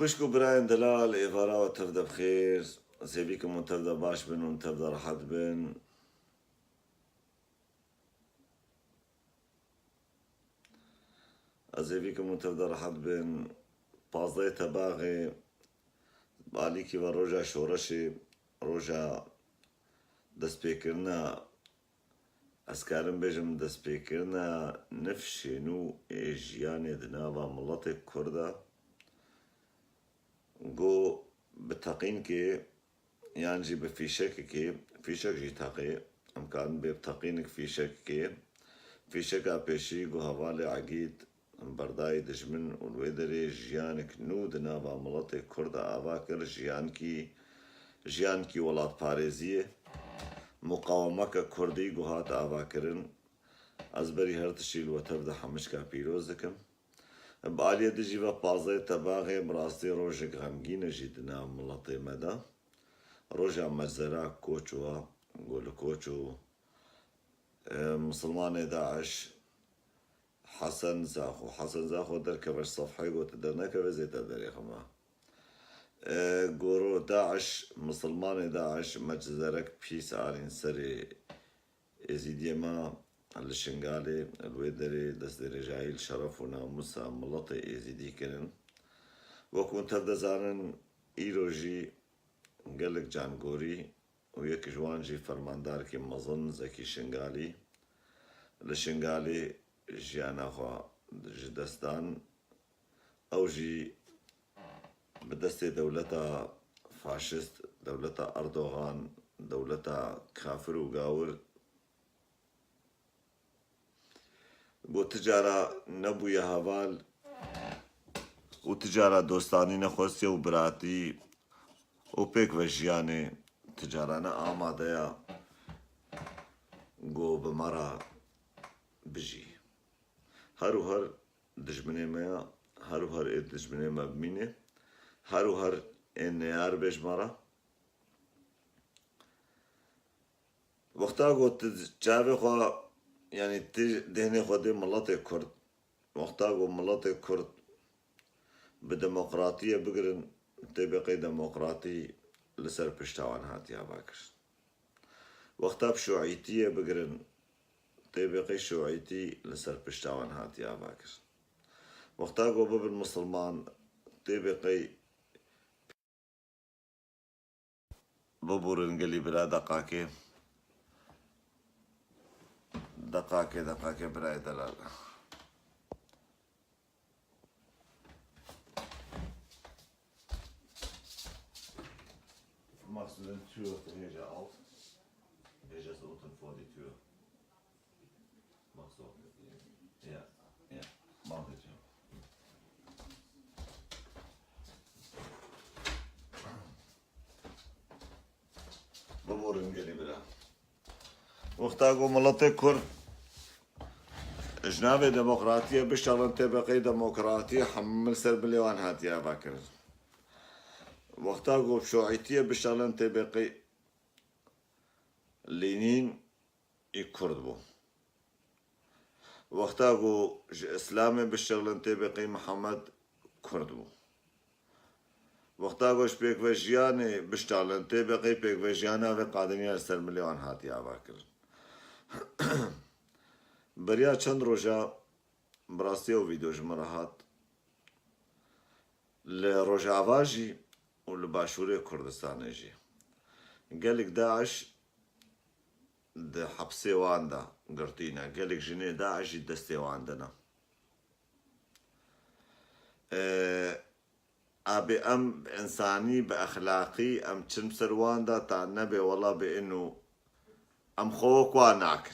خوشكو براين دلال إيفارا وتبدا بخير سيبيكم وتبدا باش بن وتبدا راحت بن أزيبيكم وتبدا راحت بن بازدي تباغي باليكي وروجا شورشي روجا دسبيكرنا أسكارن بيجم دسبيكرنا نفشينو إيجياني دنابا ملطي كردا جو بتقين كي يعني جي بفيشك كي فيشك جي تاقي امكان بتقينك فيشك كي فيشك ابيشي جو هوالي عقيد برداي دجمن والويدري جيانك نود نابا ملطي كردا اواكر جيانكي ولات باريزيه مقاومك كردي جو هات اواكرن ازبري هرتشيل وتبدا حمشكا بيروزكم بآلية دجي و پازه تباغي براستی روژ غمگین جیدنا ملطي مدا روژا مجزرا كوچوا قول كوچو مسلمان داعش حسن زاخو در كبش صفحي قوت در نكبه زيتا در يخما قورو داعش مسلمان داعش مجزرك بيس آلين سري ازيدي ما الشنغالي الويدري دست رجاي الشرف وناموسا ملطي ايزيدي كرن وكون تبدا زانن ايروجي قالك جانغوري ويك جوانجي فرماندار كي مظن زكي شنغالي الشنغالي جيانا خوا جدستان او جي بدست دولتا فاشست دولتا اردوغان دولتا كافر وقاور بو تجارة نبويا هوال وتجارة دوستاني نخوستي وبراتي وبيك وجياني تجارة نا آماديا قو بمرا بجي هر دجمني ميا هر ايد دجمني ما بميني هر ان يار بيج مرا وقتا قو تجاوي خوا يعني دهني خودي ملطي كرد وقتاقو ملطي كرد بديمقراطية بقرن تبقي ديمقراطي لسر بشتاوان هاتيا باكر وقتا بشوعيتية بقرن تبقي شوعيتي لسر بشتاوان هاتيا باكر وقتاقو باب المسلمان تبقي ببورن قلي بلا دقاكي دقاكي براي دلال Machst du den Tür für hier auf? Hier ist unten vor die Tür. Mach so. Ja. Mach die Tür. بمورن قلي بلا وقتاقو ملطي كرد جنابي ديمقراطية بشتغل تبقي ديمقراطية حمل سر بليوان هاتيا باكر وقتاقو بشوعيتية بشتغل تبقي لينين يكردبو وقتاقو اسلامي بشتغل تبقي محمد كردبو وقتاقو شبيك وجياني بشتغل تبقي بيك وجيانا في قادمية سر مليوان هاتيا باكر بریا چند روژا براستی و ویدیو جمره هات لروژا آواجی و لباشوری کردستان جی قالك داعش ده حبسي واندا قرتينا قالك جني داعش دستي واندنا ابي ام انساني باخلاقي ام تشمسر واندا تاع النبي والله بانه ام خوك واناك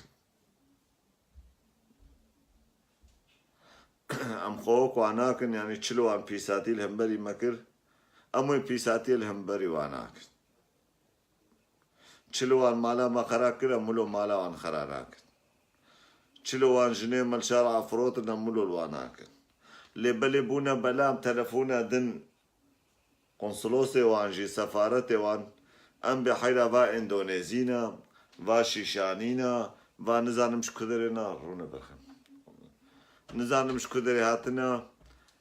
ام خوك واناكن يعني تشلو ام بيساتي الهمبري مكر امو بيساتي الهمبري واناكن تشلو ان مالا ما خراكر امولو مالا وان خراراكن تشلو ان جنيه مال شارع فروت نمولو الواناكن لبلي بونا بلام تلفونا دن قنصلوسي وان جي سفارتي وان ام بحيرا با اندونيزينا با شيشانينا با نزانمش كدرنا رونا بخن نزانمش كدري هاتنا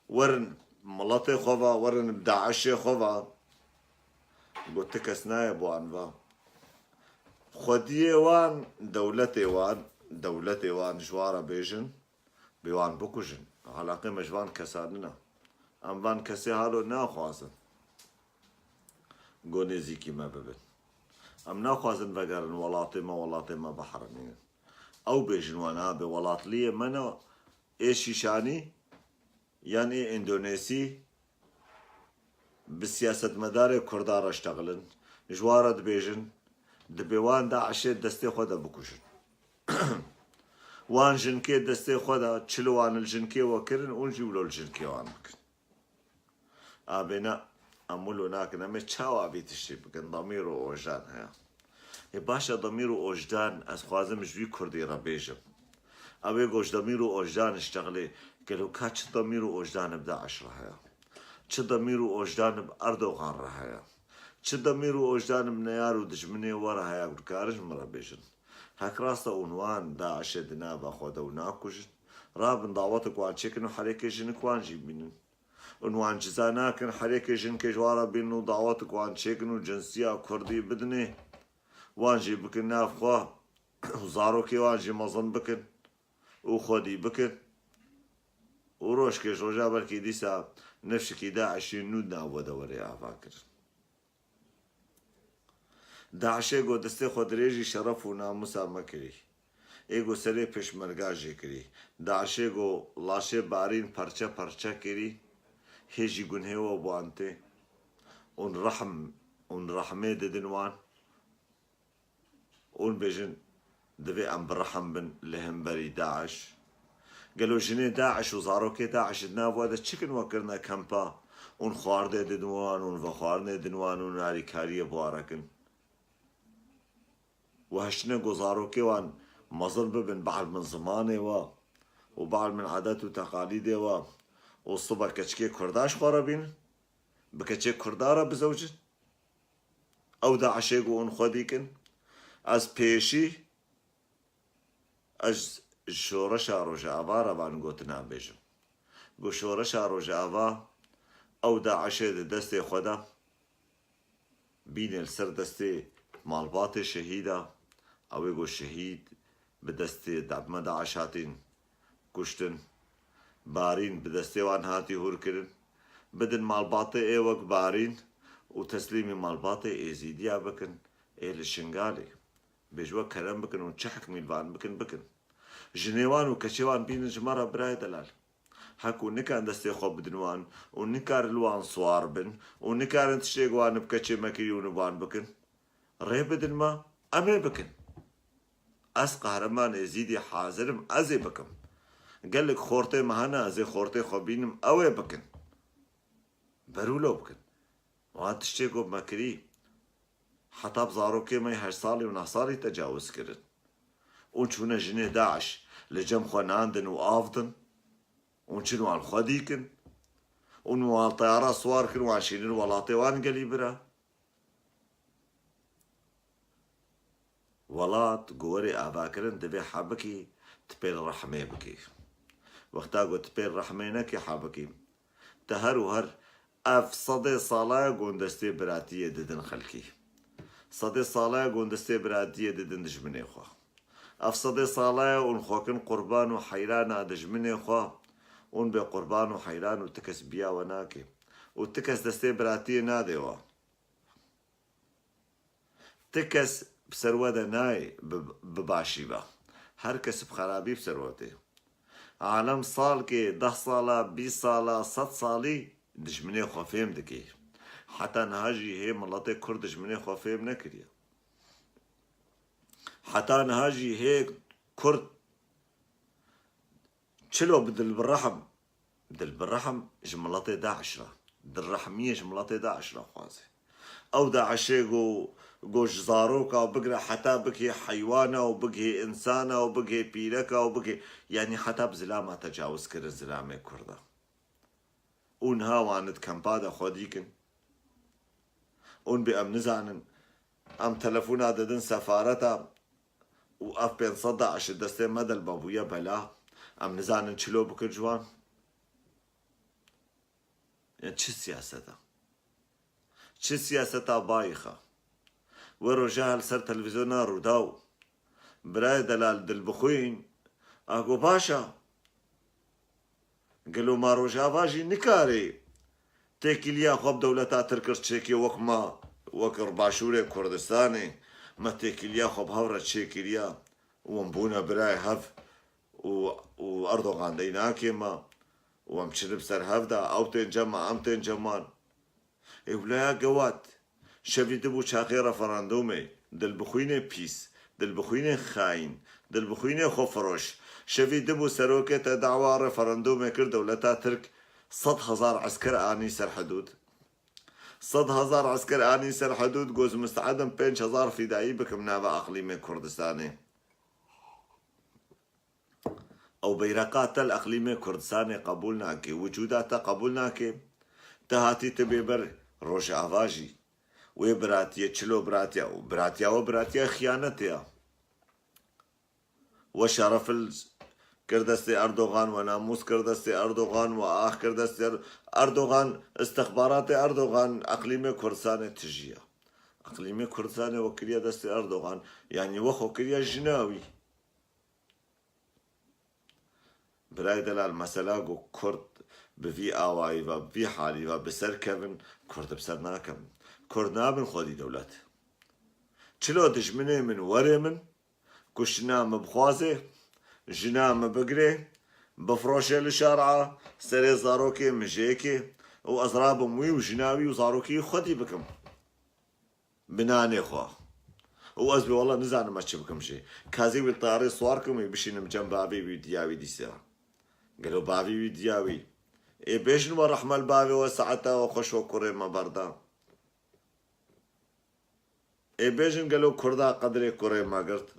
ورن مڵەتێ خۆڤە وەرن داعشێ خۆڤە گوتە کەس نایە بۆ ئەنڤە خودیێ وان دەولەتێ وان ژوارە بێژن بێوان بکوژن عەلاقەی مەژوان کەساننە ئەمڤان کەسێ هەڵۆ ناخوازن گۆ نێزیکی مە ببن ئەم ناخوازن بەگەرن وڵاتێمە بەحرەمێنن ئەو بێژن وانە بێ وڵات لیە منە ئێشیشانی یان ئیندۆنێسی بسیاسەتمەدارێ کوردار ئەشتەغلن ژوارە دبێژن دبێوان داعشێ دەستێ خۆ دەبکوژن وان ژنکێ دەستێ خۆدا چلوان ژنکێوە کردن ئونجی ولۆ ژنکێوان بکن ئابێنە ئەمولۆ ناکەن ئەمێ چاوابی تشتی بکەن دەمیر و ئۆژدان هەیە باشە دەمیر و ئۆژدان ئەس خوازم ژوی کوردی ڕەبێژم ئەوێ گۆش دەمیر و ئۆژدان شتەغلێ گەلو کا چ دەمیر و ئۆژدانە داعشڕە هەیە چ دەمیر و ئۆژدانم ئەردۆغانڕە هەیە چ دەمیر و ئۆژدانم نەیار و دژمنێ وەرە هەیە گورکارش مڕە بێژن هەکڕاستە ئونوان داعشێ دنا بە خۆدە و ناکوژن ڕابن داوەتە کوان چێکن و حرێکێ ژن کوانژی بینن عنوان جزا ناکن حرێکێ ژن کێژوارە بین و داوەتە کوان چێکن و جنسیا کوردی بدنێ وانژی بکن نافخوا زارۆکێ وانژی مەزن بکن و خۆدی بکن و ڕۆژکێش ڕۆژا بەرکی دیسا نەفشکی داعشی نود ناوە دەوەرێ ئاوا کرد داعشێ گۆ دەستێ خۆ درێژی شەرەف و ناموسا مەکری ئێگۆ سەرێ پێشمەرگاژێ کری داعشێ گۆ لاشێ بارین پەرچە پەرچە کری هێژی گونهێوە بوانتێ اون ڕەحمێ دەدن وان اون بێژن دەبێ ئەم بڕەحم بن لە هەمبەری داعش گەلۆ ژنێ داعش و زارۆکێ داعشت ناوە دە چکن وەکردنە کەمپا اون خواردێ دنوان اون بە خواردنێ دنوان و ناریکاریە بوارەکن و هەشتنە گۆ زارۆکێوان مەزن ببن بعض من زمانێوە و بعض من عادەت و تەقالیدێوە و سبە کەچکێ کورداش خۆرە بینن بکەچێ کوردارە بزەوجن ئەو داعشێ گۆ اون خۆ دیکن ئەس پێشی ئەس شۆڕەشا ڕۆژئاوا ڕەوان گۆتنا بێژم گۆ شۆڕەشا ڕۆژئاوا ئەو داعشێ دەستێ خۆدا بینێ سەر دەستێ ماڵباتێ شەهیدا ئەوێ گۆ شەهید بدەستێ دەبمە داعش هاتین کوشتن بارین بدەستێوان هاتی هورکردن بدن ماڵباتێ ئێوەک بارین و تەسلیمی ماڵباتێ ئێزیدیا بکن ئێ لە شنگالێ بێژوە کەرەم بکن و چە حکمیلوان بکن ژنێوان و کەچێوان بینن ژمارە برای دەلال هەکو نکان دەستێ خۆ بدنوان و نکار لوان سوار بن و نکارن تشتێکوان بکەچێ مەکری و نوان بکن ڕێ بدنمە ئەمێ بکن ئەس قارەمان ئێزیدی حازرم ئەزێ بکەم گەلک خۆرتێ مەهەنە ئەزێ خۆرتێ خۆ بینم ئەوێ بکن بەرولۆ بکن وا تشتێک گۆ مەکری حتا بزارۆکێ مەی 8 ساڵی و 9 ساڵی تەجاوز کردن اون چوونە ژنێ داعش لە جەم خۆ ناندن و ئافدن اون چنوان خۆ دیکن اون وان تەیارە سوار کرد وان شینن وڵاتێوان گەلی برا وڵات گۆوەرێ ئاواکردن دەبێ حەبکی تپێل ڕەحمێ بکەی وەختا گۆ تپێل ڕەحمێ نەکەی حەبکی تە هەر و هەر ئەف سەدێ ساڵایە گۆندەستێ براتیە ددن خەلکی سەدێ ساڵایە گۆندەستێ براتیە ددن دژمنێ خوا ئەف سەدێ ساڵایە اون خۆکن قوربان و حەیرانە دژمنێ خوا اون بێ قوربان و حەیران و تکەس بیاوە ناکێ و تکەس دەستێ براتیە نادێوە تکەس بسەروەدە نای بباشی بە هەر کەس بخەرابی بسەروەتێ عالەم ساڵکێ 10 ساڵە 20 ساڵە 100 ساڵی دژمنێ خۆ فێم دکەی حتا نەهاژی هەیە مڵەتێ کورد دژمنێ خۆ فێم نەکردیە حتا نەهاژی هەیە کورد چلۆ بدل بڕەحم ji مڵەتێ داعشرە دڕەحمیە ji مڵەتێ داعشرە خوازێ ئەو داعشێ گۆش زارۆکە و بگرە حتا بکێ حەیوانە و بگێ ئینسانە و بگێ پیرەکە و بگێ یعنی حتا بزلامە تەجاوز کرد زلامێ کوردە اون هاوانت کەمپادە خۆ دیکن اون بێ ئەم نزانن ئەم تەلەفۆنا دەدن سەفارەتە و ئەف 500 داعش دەستێ مەدەل بەبوویە بەلا ئەم نزانن چلۆ بکرد جوان يعني چ سياستا بايخة ورجال سر تلفزيونا روداو براي دلال دلبخوين اگو باشا قالوا ما روجا باجي نكاري تيكيليا خوب دولتا تركر تشيكي وكما وكر باشوري كردستاني ما تيكيليا خوب هورا تشيكيليا ومبونا براي هف واردوغان ديناكي ما ومشرب سر هفدا او تنجمع ام تنجمان ولا قوات شفي دبو شاقي رفراندومي دلبخوين بيس دلبخوين خاين دلبخوين خفروش شفي دبو سروكة دعوة رفراندومي كر دولتا ترك 100,000 عسكر آني سر حدود 100,000 عسكر آني سر حدود جوز مستعدم 5,000 فدائي بكم نابا أقليمي كردستاني أو بيرقات الأقليمي كردستاني قبولناكي وجوداتا قبولناكي تهاتي تبيبر روش آواجي وبراتيا تشلو براتيا خيانتيا وشرف كردستي أردوغان وناموس كردستي أردوغان وآخ كردستي أردوغان استخبارات أردوغان أقليمي كردستان تجيا أقليمي كردستان وكريا دستي أردوغان يعني وخو كريا جناوي براي دلال مسألة جو كرد بفي آواي وبفي حالي وبسر كevin كرد بسر ناكم كرد نابن خودي دولت چلو دجمنه من وره من كشنا مبخوازه جنا مبقره بفروشه لشارعه سري زاروكي مجيكي وأزراب موي وجناوي وزاروكي خودي بكم بناني خوا وأزبي والله نزعنا ما تشبكم شي كازي بالطاري صواركم يبشين جنب بابي ويدياوي دي سيرا قالوا بابي ويدياوي إيه بيش نور رحمة البابي وسعتا وخش وكوري ما بردا إيه بيجن قالوا كردا قدري كوري ما قرت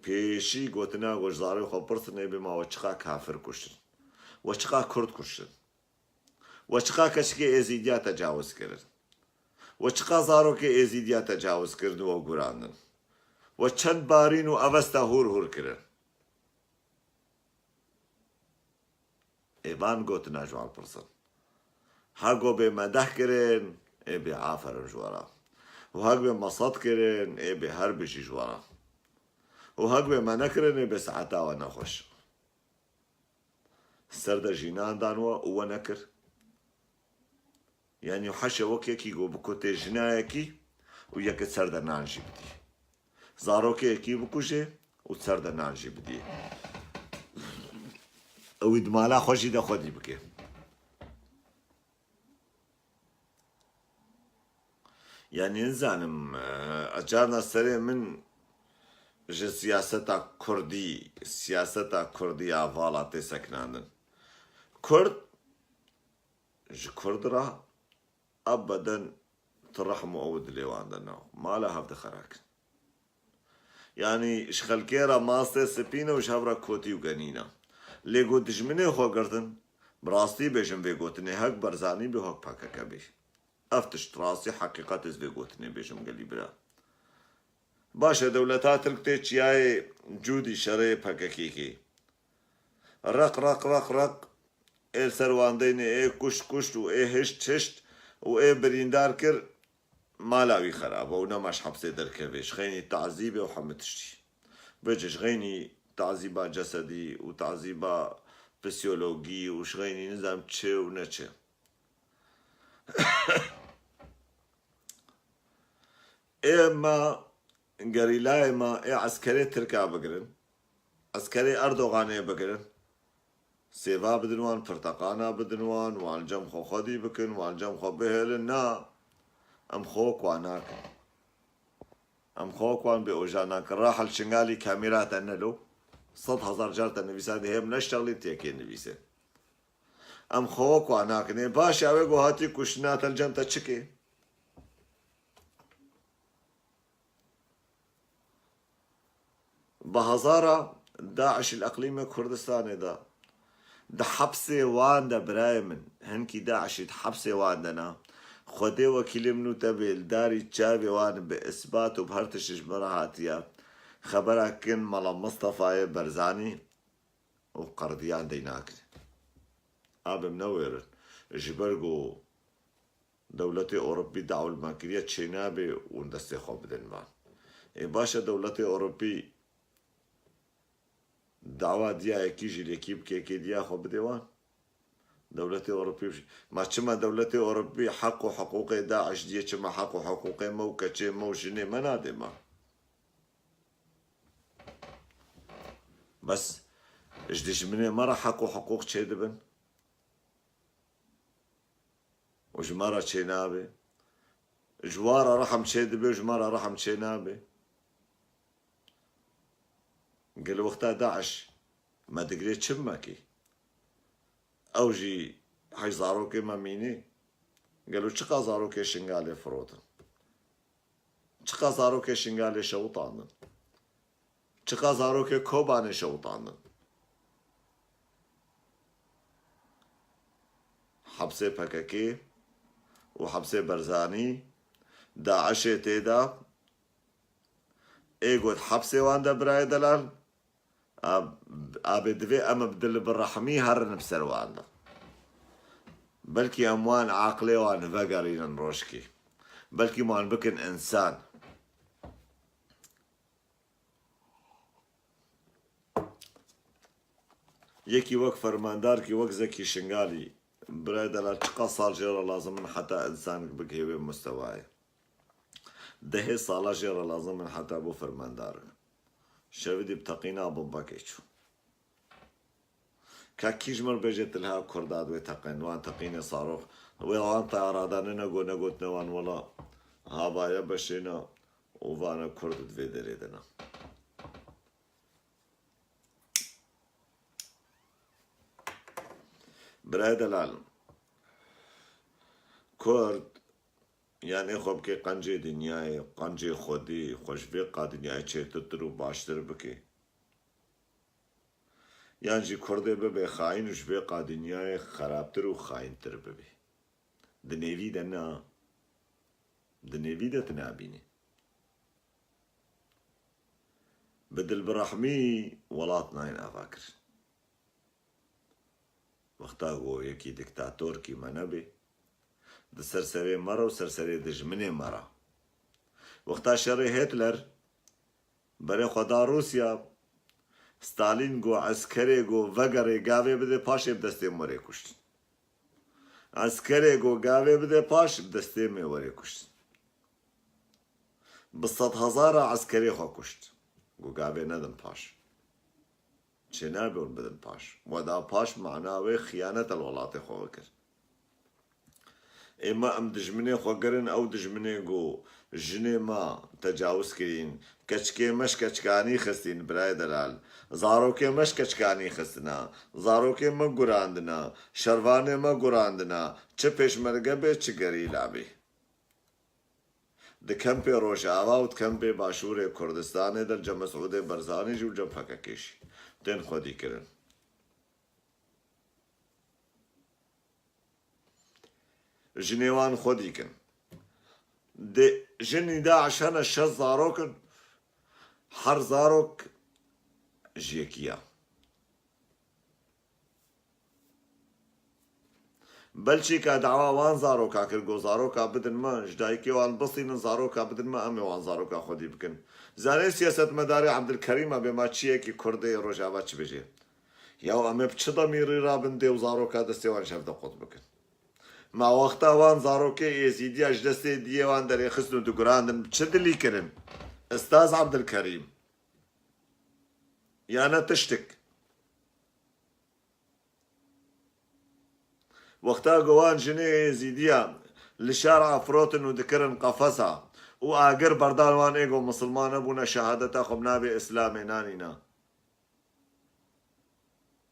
بيشي قوتنا وجزاري وخبرتني بما وشقا كافر كشن وشقا كرد كشن وشقا كشكي ازيديا تجاوز كرن وشقا زاروكي ازيديا تجاوز كرن وقرانن وچند بارين وأوستا هور كرن إيبان قوتنا جوال برسن هاقو بمده كرن إيه بعافر جوارا وهاق بمصاد كرن إيه بهربشي جوارا وهاق بما نكرن إيه بسعتا ونخوش سرد جينان دانوا ونكر يعني وحشا وكيكي قو بكوتي جنايكي ويك سرد نانجي بدي زاروكي كي بكوشي وسرد نانجي بدي ويد مالا خوشي دا خودي بكي يعني نزانم أجارنا سري من جه سياستا كردي آفالاتي سكناندن كرد جه كرد را أبدا ترحموا أود ليواندنا ما لا هفد خراك يعني شخلكيرا ماستي سبينا وشهورا كوتي وغنينا ليگو دجمنه خو گردن براستی بيجم ويگوتنه حق برزاني به حق پاکا کبی افتش تراسي حقيقت از ويگوتنه بيجم گلی برا باشه دولتات تلکته چیای جودي شرع پاکا کی رق ال سرواندين اي كشت و اي هشت و اي بريندار كر مالاوي خراب و نماش حبسي دركبش خيني تعذيبه وحمتشتي بجش غيني تعذيبات جسدي وتعذيبات فسيولوجي وشغيني نظام تشي ونتشي إما قريلا إما إيه عسكري تركا بقرن عسكري أردوغاني بقرن سيفا بدنوان فرتقانا بدنوان وان جم خو خدي بكن وان جم خو بهلنا أم خوك واناك أم خوك وان بأوجاناك راح الشنغالي كاميرات أنلو 100,000 جارتا نویسان هم نشتغلی تیکی نویسه ام خوک و عناقنه باش اوه گو هاتی کشنات الجمتا چکه بهزارة داعش الأقليمي كردستاني دا حبسي وان دا براي من هنكي داعش حبسي وان دنا خودي وكيلي منو تبيل داري تشابي وان بإثبات وبهرتش جمرة هاتيا خبره كن مالا مصطفى برزاني وقرديان ديناك ئابم نەوێرن ژبەرگۆ دەوڵەتی ئۆڕۆپی داولمانکردە چێ نابێ و دەستی خۆ بدەنمان باشە دەوڵەتی ئۆڕۆپی داوا دیایەکیژی لێکی بکێکی دیا خۆ بدێوان دەوڵەتی ئۆڕۆپی ماچمە دەوڵەتی ئۆڕۆپی حەق و حقوقی داعش دیە چمە حەق و حقوقی مە و کەچێ مە و ژنێ مە نادێمە بەس ژدژمنێ مەرە حەق و حقوق چێ دەبن و ژمارە چێ نابێ ژوارە ڕەحم چێ دەبێ ژمارە ڕەحم چێ نابێ گەل وەختا داعش مەدەگرێ چم مەکەی ئەوژی حەش زارۆکێ مەمینێ گەلو چ قازارۆکێ شنگالێ فرۆتن چ قازارۆکێ شنگالێ شەوتاندن چ قازارۆکێ کۆبانێ شەوتاندن حەبسێ پەکەکێ و حەبسێ بەرزانی داعشێ تێدا ئێگوت حەبسێوان دەبرایە دەلال ئابێ دەوێ ئەمە بدل بڕەحمی هەرن بسەروانە بەلکی ئەموان عاقلێوان ڤەگەڕینن ڕۆژکی بەلکی مان بکن ئینسان یەکی وەک فەرماندارکی وەک زەکی شنگالی برای دەلال چقا ساڵ ژێرە لازمن حتا ئینسانێک بگهێوێ مستەوایە دەهێ ساڵە ژێرە لازمن حتا بۆ فەرماندارن شەویدی بتەقینا بۆمبەکەی چوو کاکیژمەر بێژێت لها کووردا دوێ تەقین وان تەقینێ ساڕۆخ وێڵان تایارادانە نەگۆ نەگوتنەوان وەڵا هاوایە بەشێنە وانە کورد دوێ دەرێدەنا برای دەلال کورد یانێ خۆ بکەی قەنجێ دنیایە قەنجێ خۆدی خۆشبێ قادنیای چێتتر و باشتر بکەی یانجی کوردێ ببێ خاین و ژبێ قادنیای خراپتر و خاینتر ببێ دنێوی دەنا دنێوی دەت نابینێ بدل بڕەحمی وڵات ناین ئاوا کرد وەختا گۆ یەکی دیکتاتۆرکی مەنەبێ د سەرسەرێ مەرە و سەرسەرێ دژمنێ مەرە وەختا شەڕێ هێتلەر بەرێ خۆدا رووسیا ستالین گۆ عەسکەرێ گۆ ڤەگەڕێ گاوێ بدێ پاشێ بدەستێ وەرێ کوشت عەسکەرێ گۆ گاوێ بدێ پاش بدەستێ مێ وەرێ کوشت بە سەد هەزارە عەسکەرێ خۆ کوشت گۆ گاوێ نەدن پاش چێ نابێون بدن پاش وەدا پاش معناوێ خیانەتە لە وڵاتی خۆوە کرد ئێمە ئەم دژمنێ خۆگەرن ئەو دژمنێ گۆ ژنێ ما تەجاوز کرین کەچکێ مەش کەچکانی خستین برای دەلال زارۆکێ مەش کەچکانی خستنا زارۆکێ مە گوراندنا شەروانێ مە گوراندنا چ پێشمەرگە بێ چ گەریلا بێ دکەمپێ ڕۆژئاوا و دکەمپێ باشوورێ کوردستانێ دەرجە مەسعودێ بەرزانیژی و جەمپەکەکێشی تێن خۆدیکردن ژنێوان خۆدیکن ژنی داعش هەنە 6 زارۆکن هەر زارۆک ژێکیە بەلچێکا داوان زارۆکا کرد گۆ زارۆکا بدنمە ژدایکێوان بسینن زارۆکا بدنمە ئەمێوان زارۆکا خۆدی بکەن زانێ سیاسەت مەداری عەبدولکەریمە بێ ماچیەکی کوردەی ڕۆژاوا چ بێژێ یاو ئەمێ بچ دەمیری رابن دێ و زارۆکا دەستێوان شەفدە قوت بکەن ماوەختا وان زارۆکێ ئێزیدیاش دەستێ دیێوان دەرێ خستن و دوگراندن چ دلی کردن ئەستاز عەبدولکەریم یانە تشتک وەختا گەوان ژنێ ئێزیدیە li şara firotin û dikirin qefesa û agir berdar wan êgo misilman nebûne şehadeta xwe nabê Îslamê nanîna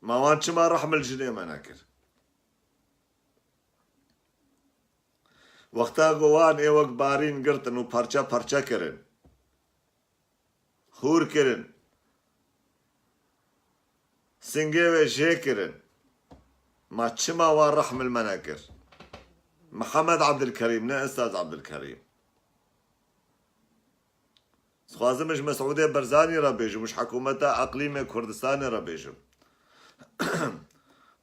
ma wan çima rehmil jinê me nekir wexta wan ê wek barîn girtin û parça parça kirin hûr kirin singê wê jê kirin ما çima wan rehmil me nekir Mihemed Abdulkerîm ne Estaz Abdulkerîm Dixwazim ji Mesûdê Barzanî re bêjim û ji hikûmeta Eqlîmê Kurdistanê re bêjim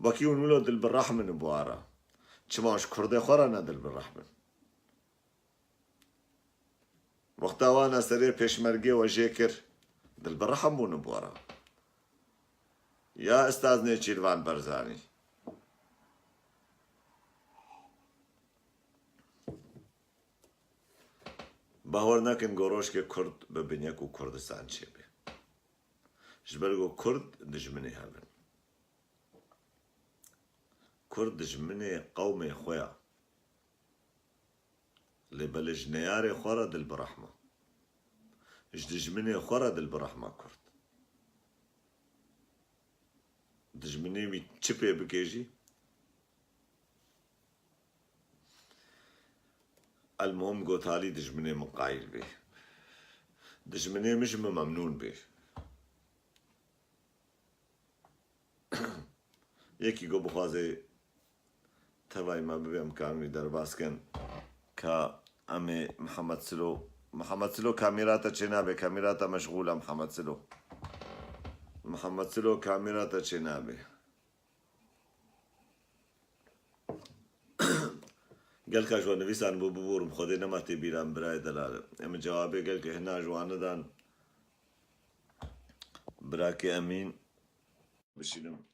وكي ونولو دل بالرحمن بوارا چماش كرده خورا دل بالرحمن وقتا وانا سري پیشمرگي و جيكر دل بالرحم بون بوارا يا استاذ نيچيروان برزاني باور نکن گروش که کرد ببینه کو کردستان چه بی جبرگو کرد دجمنه هبن کرد دجمنه قوم خویا لبلج نیار خورا دل برحمه اج دجمنه خورا دل برحمه کرد دجمنه می چپه بکیجی المهم قلت لي دجمني مقايل به دجمني مش ممنون به یکی گو بخوازه توای ما ببیم کامی در باسکن که امی محمد سلو کامیراتا چنابه کامیراتا مشغوله محمد سلو کامیراتا چنابه قال كا جوان نویسان بو بورم خودی نماتی بیرم برای دلاله ام جوابه قال که هنا جوان دان براكي امين بشينم